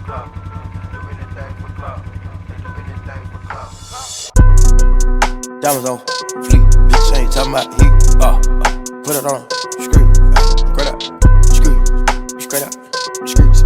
clout. Do anything for clout. They do anything for clout. Diamonds on fleek, bitch ain't talking about heat. Put it on, screw, straight up, screw, straight up, screws.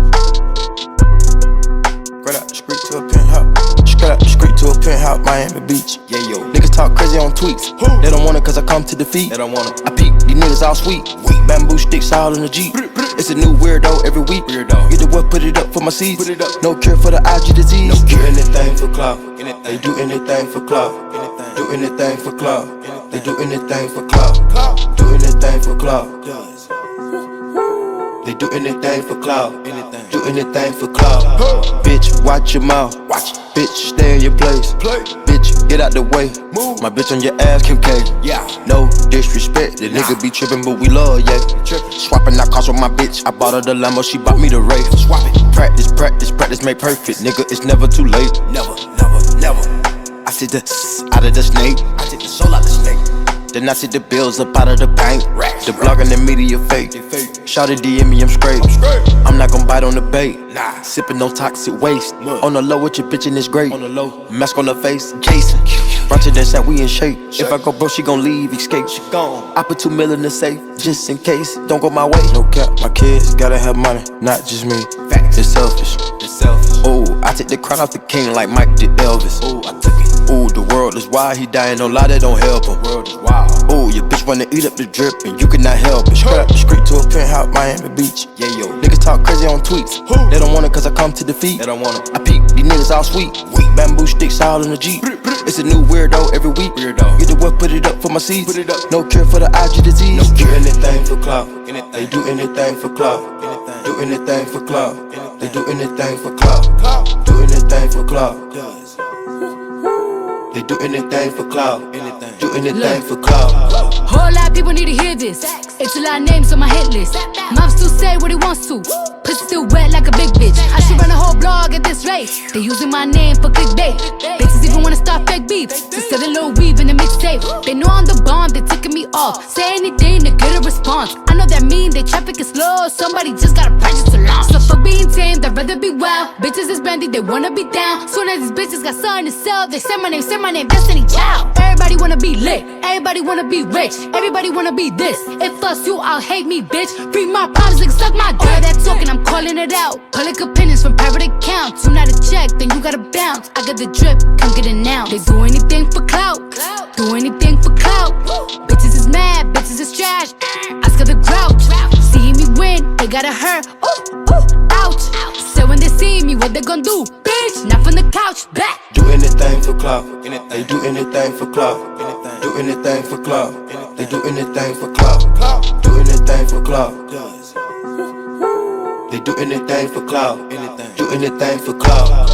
Straight up, street to a penthouse. Straight up, street to a penthouse, Miami Beach. Yeah, yo. Niggas talk crazy on tweets. They don't want it cause I come to defeat. They don't want it. I peep, these niggas all sweet. Bamboo sticks all in the Jeep. It's a new weirdo every week. Weirdo. Get the what, put it up for my seeds. Put it up. No cure for the IG disease. No Do cure. anything for clout. Anything. They do anything for clout. Anything. Do anything for clout. Anything. They do anything for clout. Do anything for clout. They do anything for clout. Anything. Do anything for clout. Bitch, watch your mouth. Watch. Bitch, stay in your place. Play. Bitch, get out the way. Move. My bitch on your ass, Kim K. Yeah. No disrespect, the nigga be trippin', but we love, yeah. Swapping out cars with my bitch. I bought her the Lambo, she bought me the Wraith. Swap it. Practice, practice, practice, make perfect. Nigga, it's never too late. Never, never, never. I see the out of the snake. I take the soul out the snake. Then I see the bills up out of the bank. Racks, The blog and the media fake. They fake. Shawty DM me, I'm straight. Straight. I'm not gon' bite on the bait. Nah. Sippin' no toxic waste. Mud. On the low with your bitch and it's great. On the low. Mask on the face, Jason. Fronted and said we in shape. If I go broke, she gon' leave, escape. She gone. I put $2 million in the safe, just in case. Don't go my way. No cap, my kids gotta have money, not just me. Facts. It's selfish. It's selfish. Oh, I take the crown off the king like Mike did Elvis. Oh, I took it. Oh, the world is wild, he dying, no lie, that don't help him. World is wild. Oh, your bitch wanna eat up the drip and you cannot help it. Straight up the street to a penthouse, Miami Beach. Yeah, yo. Niggas talk crazy on tweets. They don't want it cause I come to defeat. They don't want it. I peep, these niggas all sweet. Bamboo sticks all in the Jeep. It's a new weirdo every week. Weirdo. Get the what, put it up for my seeds. Put it up. No cure for the IG disease. No cure. Do anything for clout. Anything. They do anything for clout. Anything. Do anything for clout. Anything. They do anything for clout. Do anything for clout. They do anything for clout. Anything. Do anything for clout. Whole lot of people need to hear this. It's a lot of names on my hit list. Mom still say what he wants to. Pussy still wet like a big bitch. I should run a whole blog at this rate. They using my name for clickbait. Bitches even wanna start fake beef. To sell a little weave in the mixtape. They know I'm the bomb, they ticking me off. Say anything to get a response. I know that mean they traffic is slow. Somebody just gotta purchase to launch. So for being tame, they'd rather be wild. Bitches is bendy, they wanna be down. Soon as these bitches got something to sell, they say my name, Destiny Child. Everybody wanna be lit, everybody wanna be rich, everybody wanna be this. If us you, I'll hate me, bitch. Read my problems, like suck my dick. All that talking, I'm calling it out. Public opinions from private accounts. You not a check, then you gotta bounce. I got the drip, come get it now. They do anything for clout, do anything for clout. Bitches is mad, bitches is trash. Ask her the grouch. See me win, they gotta hurt. Ooh, ooh, ouch. So when they see me, what they gon' do? Bitch, not from the couch, back. Do anything for clout. Anything. They do anything for clout. Anything. Do anything for clout. Anything. They do anything for clout. Do anything for clout. They do anything for clout. Anything. Do anything for clout.